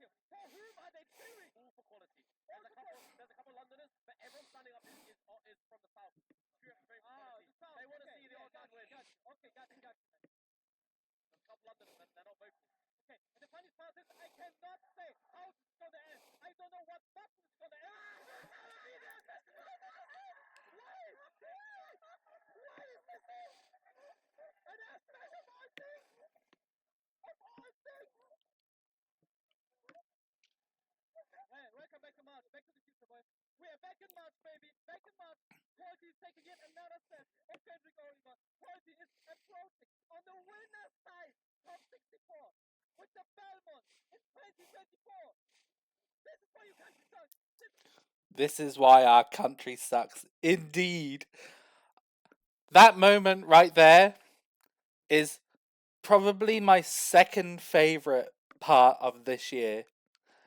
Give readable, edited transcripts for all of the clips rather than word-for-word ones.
you. For whom are they cheering? All for quality. There's a couple Londoners, but everyone standing up is from the south. The south. They want to see the old man win. Okay, gotcha. There's a couple Londoners, and they're not vocal. Okay, and the funny part is, I cannot say how this is gonna end. I don't know what button is gonna end. Why is this? And that's Smash of all things. Hey, welcome back to March. Back to the future, boy. We are back in March, baby. Back in March. Quality is taking yet another step of Kendrick Oliver. Quality is approaching on the winner's side, top 64, with the Belmont in 2024. This is why you can't be stuck. This is why our country sucks. Indeed. That moment right there is probably my second favorite part of this year.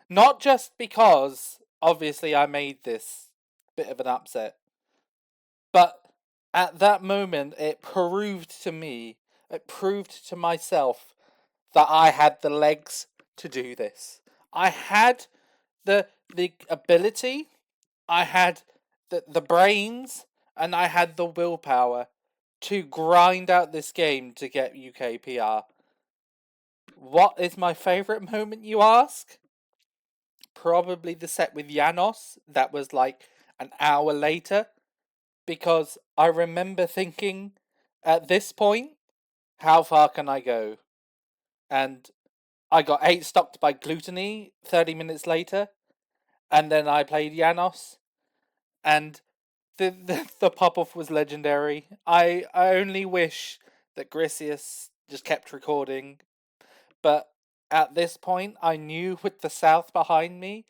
Not just because, obviously, I made this bit of an upset, but at that moment, it proved to myself that I had the legs to do this. I had the ability, I had the brains, and I had the willpower to grind out this game to get UK PR. What is my favourite moment, you ask? Probably the set with Janos. That was like an hour later. Because I remember thinking, at this point, how far can I go? And I got 8 stopped by Gluttony 30 minutes later. And then I played Janos. And the pop-off was legendary. I only wish that Grisius just kept recording. But at this point, I knew with the South behind me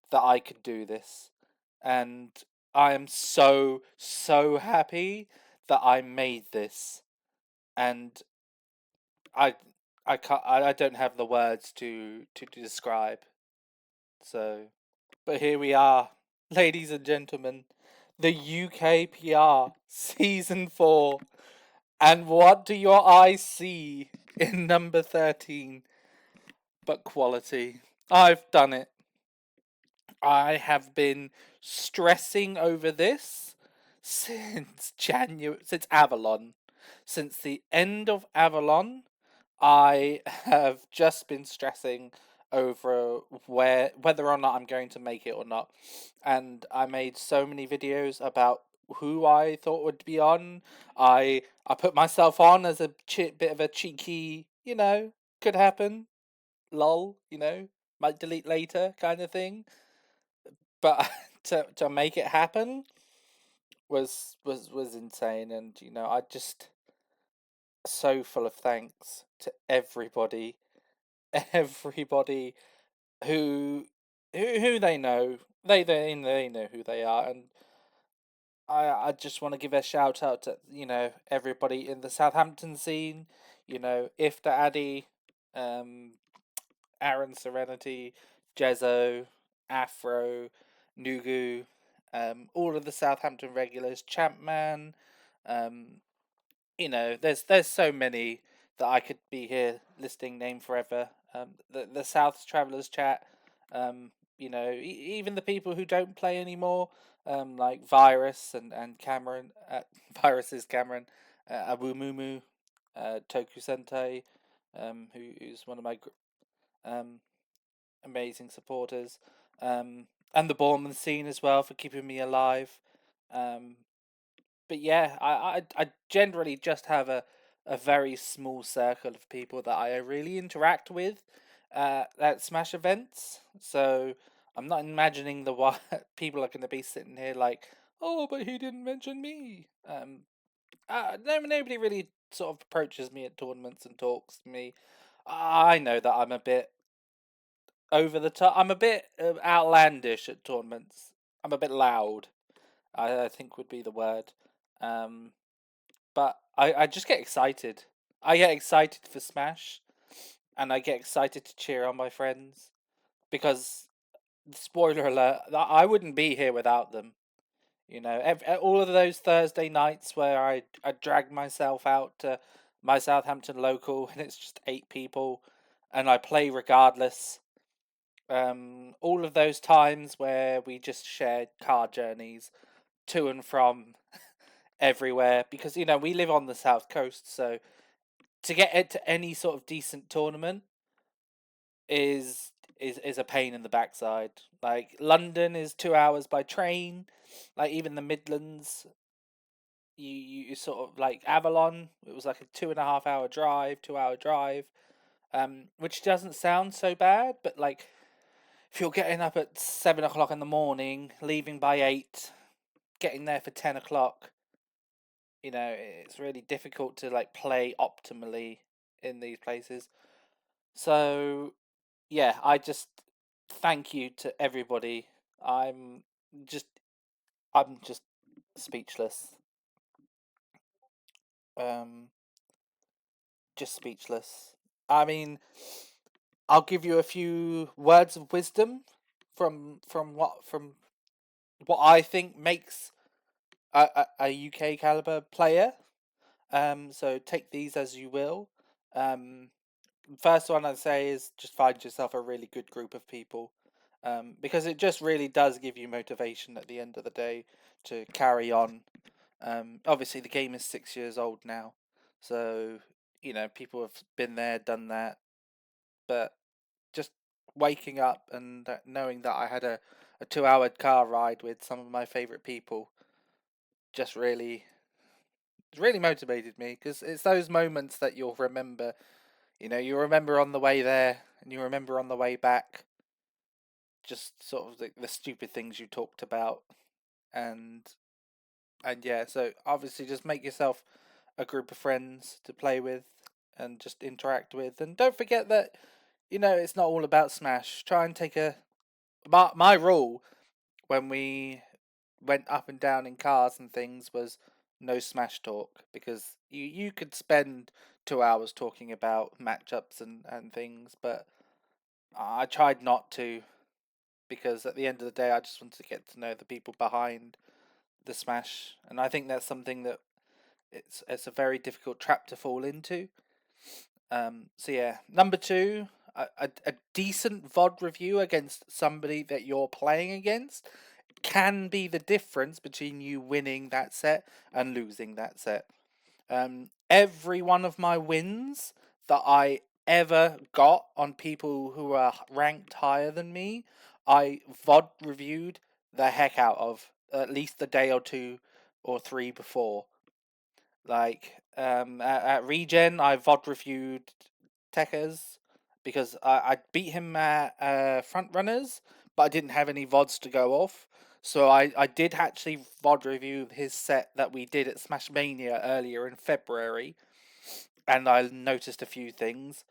that I could do this. And I am so, so happy that I made this. And I I don't have the words to describe. So, but here we are, ladies and gentlemen, the UKPR season 4. And what do your eyes see in number 13 but quality? I've done it. I have been stressing over this since since Avalon. Since the end of Avalon, I have just been stressing over whether or not I'm going to make it or not. And I made so many videos about who I thought would be on. I put myself on as a bit of a cheeky, could happen, lol, might delete later kind of thing. But to make it happen was insane, and I just so full of thanks to everybody, everybody who who they know, they know who they are, and I just want to give a shout out to everybody in the Southampton scene, Ifta Addy, um, Aaron Serenity, Jezzo, Afro, Nugu, all of the Southampton regulars, Champman, um, there's so many that I could be here listing name forever. The South Travellers chat, even the people who don't play anymore, like Virus and Cameron, Virus is Cameron, Awumumu, Toku Sentai, who's one of my um, amazing supporters, and the Bournemouth scene as well for keeping me alive. Um, but yeah, I generally just have a very small circle of people that I really interact with at Smash events. So I'm not imagining the people are going to be sitting here like, oh, but he didn't mention me. Nobody really sort of approaches me at tournaments and talks to me. I know that I'm a bit over the top. I'm a bit outlandish at tournaments. I'm a bit loud. I think would be the word. Um, but I just get excited. I get excited for Smash, and I get excited to cheer on my friends because, spoiler alert, I wouldn't be here without them. All of those Thursday nights where I drag myself out to my Southampton local and it's just 8 people, and I play regardless. All of those times where we just shared car journeys to and from everywhere, because we live on the south coast, so to get it to any sort of decent tournament is a pain in the backside. Like London is 2 hours by train. Like even the Midlands, you sort of like Avalon. It was like a 2.5 hour drive, 2 hour drive. Which doesn't sound so bad, but like if you're getting up at 7 o'clock in the morning, leaving by 8, getting there for 10 o'clock, it's really difficult to like play optimally in these places. So yeah, I just thank you to everybody. I'm just I'm just speechless. Um just speechless. I mean, I'll give you a few words of wisdom from what I think makes a UK caliber player. So take these as you will. Um, First one I'd say is just find yourself a really good group of people, because it just really does give you motivation at the end of the day to carry on. Obviously, the game is 6 years old now, so people have been there, done that, but just waking up and knowing that I had a 2 hour car ride with some of my favorite people just really motivated me, because it's those moments that you'll remember. You remember on the way there and you remember on the way back, just sort of the stupid things you talked about. And and yeah, so obviously just make yourself a group of friends to play with and just interact with, and don't forget that it's not all about Smash. Try and take a my rule when we went up and down in cars and things was no Smash talk, because you could spend 2 hours talking about matchups and things, but I tried not to, because at the end of the day I just wanted to get to know the people behind the Smash, and I think that's something that it's a very difficult trap to fall into. So yeah, number two, a decent VOD review against somebody that you're playing against can be the difference between you winning that set and losing that set. Every one of my wins that I ever got on people who are ranked higher than me, I VOD reviewed the heck out of at least a day or two or three before. Like at Regen, I VOD reviewed Tekkas because I beat him at front runners, but I didn't have any VODs to go off. So I did actually VOD review his set that we did at Smashmania earlier in February, and I noticed a few things.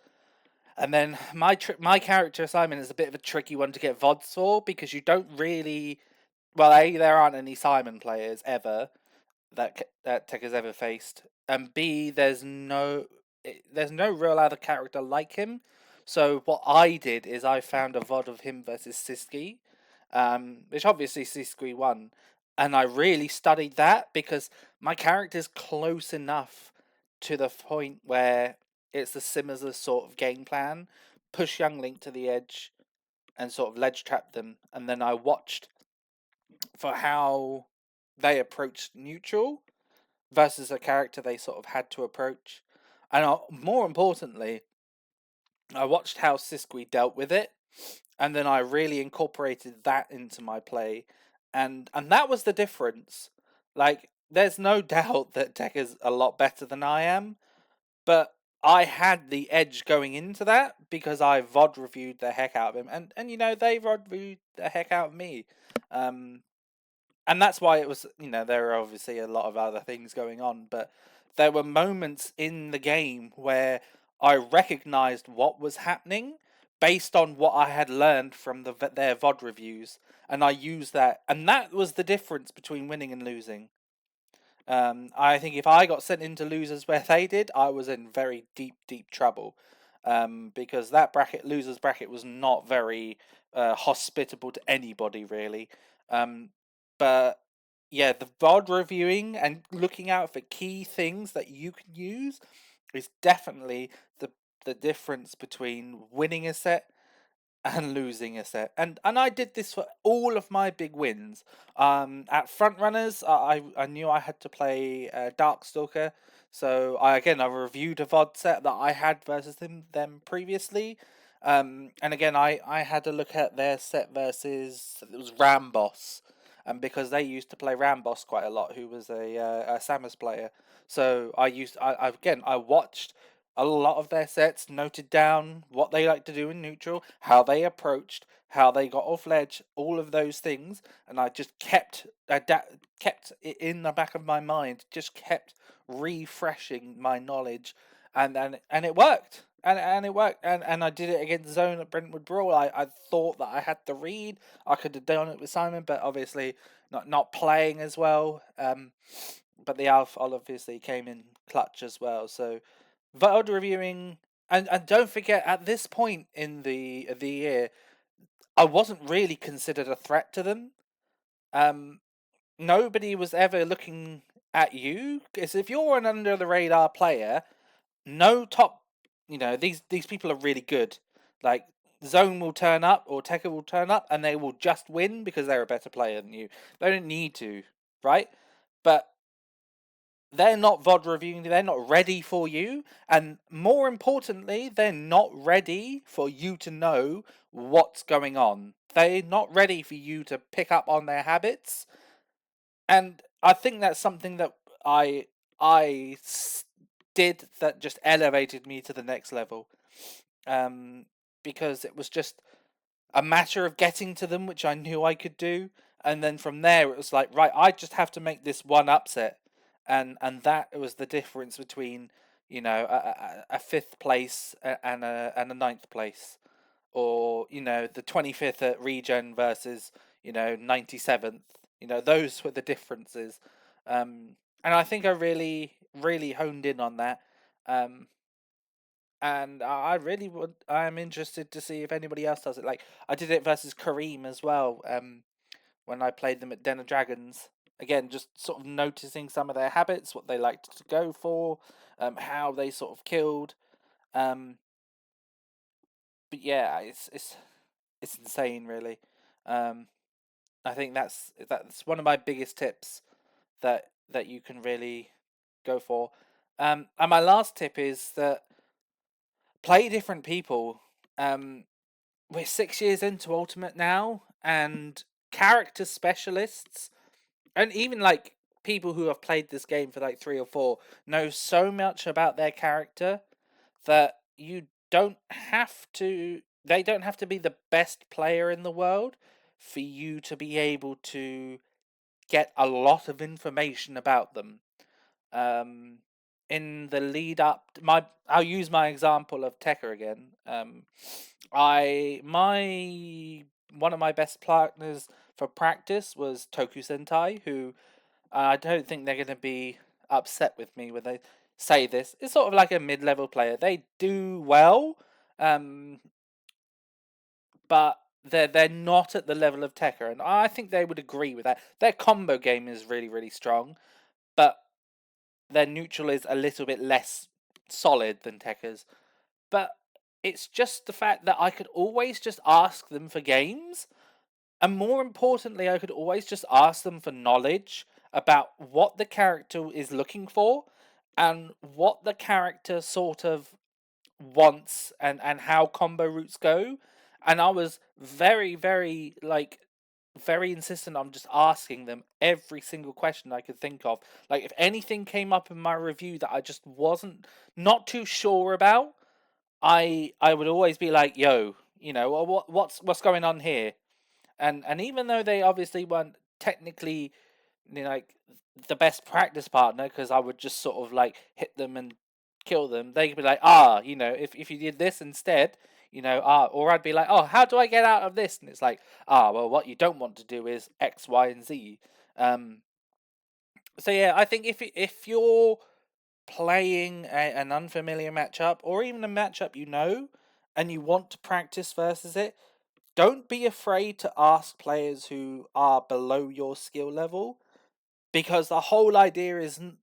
And then my character assignment is a bit of a tricky one to get VODs for, because you don't really, well, there aren't any Simon players ever that Tech has ever faced, and B, there's no real other character like him. So what I did is I found a VOD of him versus Siski, which obviously Siski won, and I really studied that because my character's close enough to the point where it's a similar sort of game plan: push Young Link to the edge and sort of ledge trap them, and then I watched for how they approached neutral versus a character they sort of had to approach. And more importantly, I watched how Siskwe dealt with it, and then I really incorporated that into my play, and that was the difference. Like, there's no doubt that Tech is a lot better than I am, but I had the edge going into that because I VOD reviewed the heck out of him, and they VOD reviewed the heck out of me. Um, and that's why it was, there are obviously a lot of other things going on, but there were moments in the game where I recognized what was happening based on what I had learned from their VOD reviews, and I used that, and that was the difference between winning and losing. I think if I got sent into losers where they did, I was in very deep, deep trouble, because that losers bracket, was not very hospitable to anybody really. Um, but yeah, the VOD reviewing and looking out for key things that you can use is definitely the difference between winning a set and losing a set. And I did this for all of my big wins. At Frontrunners, I knew I had to play Darkstalker, so I reviewed a VOD set that I had versus them previously. And again, I had to look at their set versus, it was Ramboss, and because they used to play Ramboss quite a lot, who was a Samus player. So I watched a lot of their sets, noted down what they like to do in neutral, how they approached, how they got off ledge, all of those things, and I just kept it in the back of my mind, just kept refreshing my knowledge, and it worked. And it worked, and I did it against Zone at Brentwood Brawl. I thought that I had the read. I could have done it with Simon, but obviously not playing as well. But the Alpha obviously came in clutch as well. So VOD reviewing, and don't forget, at this point in the year, I wasn't really considered a threat to them. Nobody was ever looking at you, because if you're an under the radar player, no top, these people are really good. Like, Zone will turn up or Tekka will turn up and they will just win because they're a better player than you. They don't need to, right? But they're not VOD reviewing, they're not ready for you, and more importantly, they're not ready for you to know what's going on. They're not ready for you to pick up on their habits, and I think that's something that I did that just elevated me to the next level, because it was just a matter of getting to them, which I knew I could do, and then from there it was like, right, I just have to make this one upset, and that was the difference between a fifth place and a ninth place, or the 25th at Regen versus 97th. Those were the differences, and I think I really honed in on that. And I'm interested to see if anybody else does it. Like, I did it versus Kareem as well, when I played them at Den of Dragons. Again, just sort of noticing some of their habits, what they liked to go for, how they sort of killed. But yeah, it's insane, really. I think that's one of my biggest tips that you can really go for. And my last tip is that play different people. We're 6 years into Ultimate now, and character specialists, and even like people who have played this game for like 3 or 4, know so much about their character that they don't have to be the best player in the world for you to be able to get a lot of information about them. In the lead up, I'll use my example of Tekka again. One of my best partners for practice was Toku Sentai, who I don't think they're going to be upset with me when they say this. It's sort of like a mid-level player. They do well, but they're not at the level of Tekka, and I think they would agree with that. Their combo game is really, really strong, but their neutral is a little bit less solid than Tekka's. But it's just the fact that I could always just ask them for games, and more importantly, I could always just ask them for knowledge about what the character is looking for and what the character sort of wants, and how combo routes go. And I was very, very, very insistent on just asking them every single question I could think of. Like, if anything came up in my review that I just wasn't not too sure about, I would always be like, yo, what's going on here? And even though they obviously weren't technically, like, the best practice partner, because I would just sort of like hit them and kill them, they could be like, if you did this instead, or I'd be like, oh, how do I get out of this? And it's like, well, what you don't want to do is X, Y, and Z. So yeah, I think if you're playing an unfamiliar matchup, or even a matchup and you want to practice versus it, don't be afraid to ask players who are below your skill level, because the whole idea isn't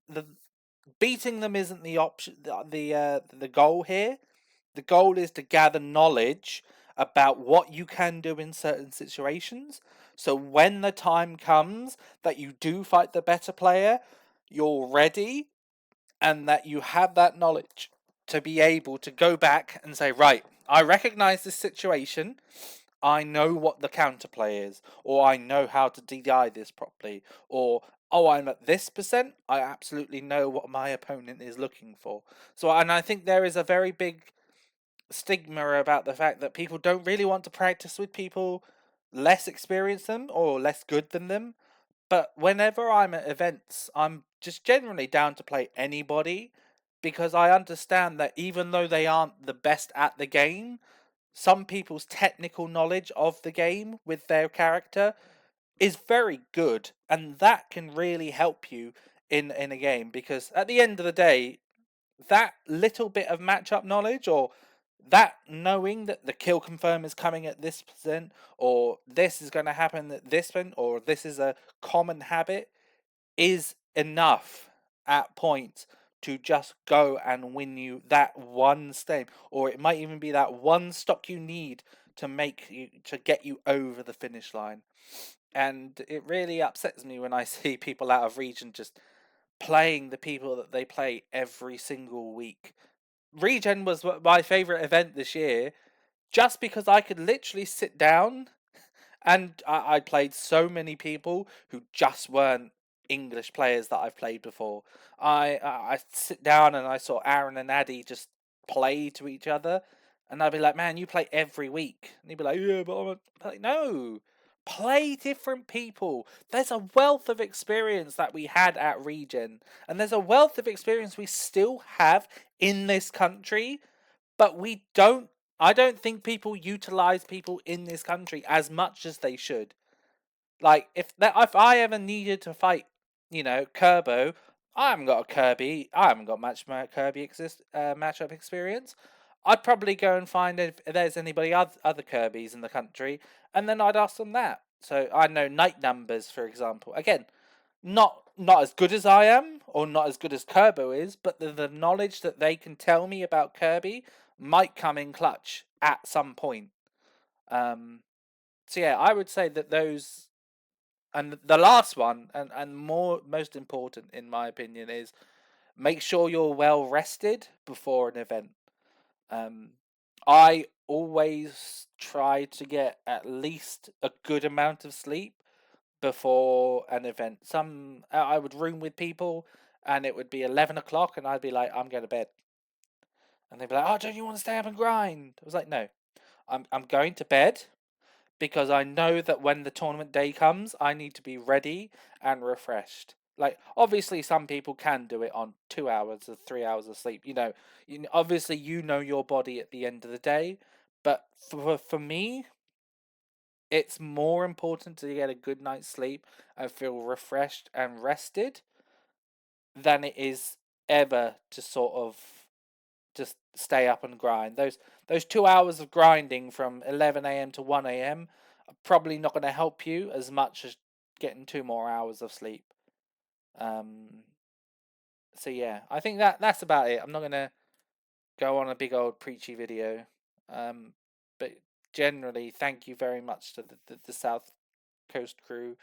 beating them isn't the option, the goal here. The goal is to gather knowledge about what you can do in certain situations. So when the time comes that you do fight the better player, you're ready and that you have that knowledge to be able to go back and say, right, I recognize this situation. I know what the counterplay is, or I know how to DI this properly, or oh, I'm at this percent. I absolutely know what my opponent is looking for. So, and I think there is a very big stigma about the fact that people don't really want to practice with people less experienced than them or less good than them. But whenever I'm at events, I'm just generally down to play anybody because I understand that even though they aren't the best at the game, some people's technical knowledge of the game with their character is very good, and that can really help you in a game because at the end of the day, that little bit of matchup knowledge or that knowing that the kill confirm is coming at this percent or this is going to happen at this point or this is a common habit is enough at points to just go and win you that one stake, or it might even be that one stock you need to make you to get you over the finish line. And it really upsets me when I see people out of region just playing the people that they play every single week. Regen was my favorite event this year just because I could literally sit down and I played so many people who just weren't English players that I've played before. I sit down and I saw Aaron and Addy just play to each other, and I'd be like, "Man, you play every week." And he'd be like, "Yeah, but I'm like, no, play different people. There's a wealth of experience that we had at Regen, and there's a wealth of experience we still have in this country, but we don't. I don't think people utilize people in this country as much as they should. Like if I ever needed to fight, Kerbo, I haven't got a Kirby. I haven't got much Kirby matchup experience. I'd probably go and find if there's anybody other Kirbys in the country, and then I'd ask them that. So I know Night Numbers, for example. Again, not as good as I am, or not as good as Kerbo is, but the knowledge that they can tell me about Kirby might come in clutch at some point. Um, so yeah, I would say that those, and the last one, and most important in my opinion, is make sure you're well rested before an event. Um, I always try to get at least a good amount of sleep before an event. I would room with people, and it would be 11 o'clock, and I'd be like, I'm going to bed, and they'd be like, oh, don't you want to stay up and grind? I was like, no, I'm going to bed because I know that when the tournament day comes, I need to be ready and refreshed. Like, obviously, some people can do it on 2 hours or 3 hours of sleep. Obviously, you know your body at the end of the day. But for me, it's more important to get a good night's sleep and feel refreshed and rested than it is ever to sort of just stay up and grind. Those 2 hours of grinding from 11 a.m. to 1 a.m. are probably not going to help you as much as getting 2 more hours of sleep. So yeah, I think that's about it. I'm not going to go on a big old preachy video. But generally, thank you very much to the South Coast crew,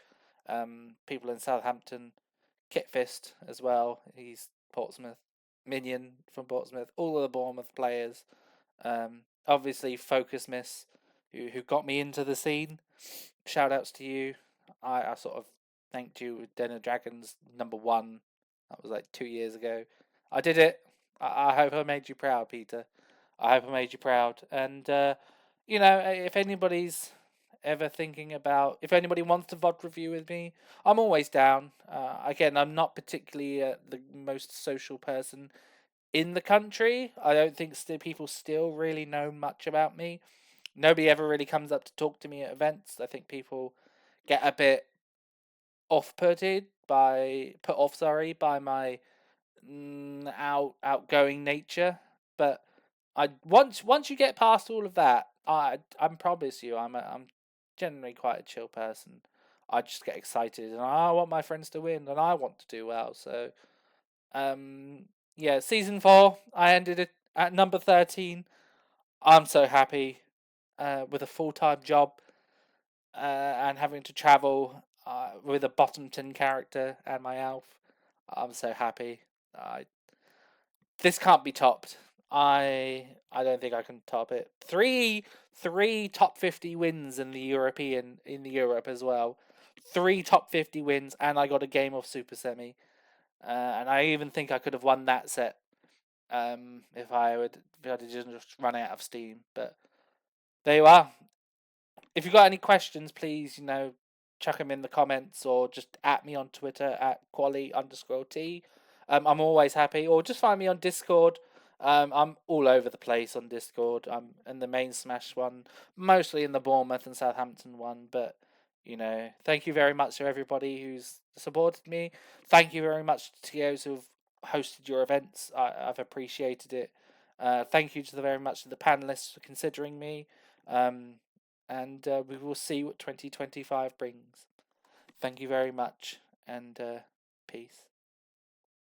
people in Southampton, Kitfist as well. He's Portsmouth. Minion from Portsmouth. All of the Bournemouth players. Obviously, Focus Miss, who got me into the scene. Shout outs to you. I sort of thanked you with Den of Dragons #1. That was like 2 years ago. I did it. I hope I made you proud, Peter. I hope I made you proud. And, if anybody's ever thinking about, if anybody wants to VOD review with me, I'm always down. Again, I'm not particularly the most social person in the country. I don't think people still really know much about me. Nobody ever really comes up to talk to me at events. I think people get a bit put off, by my outgoing nature. But once you get past all of that, I promise you, I'm generally quite a chill person. I just get excited, and I want my friends to win, and I want to do well. So, yeah, season 4, I ended it at number 13. I'm so happy. with a full-time job and having to travel with a Bottomton character and my elf. I'm so happy. This can't be topped. I don't think I can top it. Three top 50 wins in Europe as well. 3 top 50 wins, and I got a game of Super Semi. And I even think I could have won that set if I had just run out of steam. But there you are. If you've got any questions, please, chuck them in the comments or just at me on Twitter at quali_t. I'm always happy. Or just find me on Discord. I'm all over the place on Discord. I'm in the main Smash one, mostly in the Bournemouth and Southampton one. But, thank you very much to everybody who's supported me. Thank you very much to TOs who've hosted your events. I've appreciated it. Thank you very much to the panelists for considering me. And we will see what 2025 brings. Thank you very much, and peace.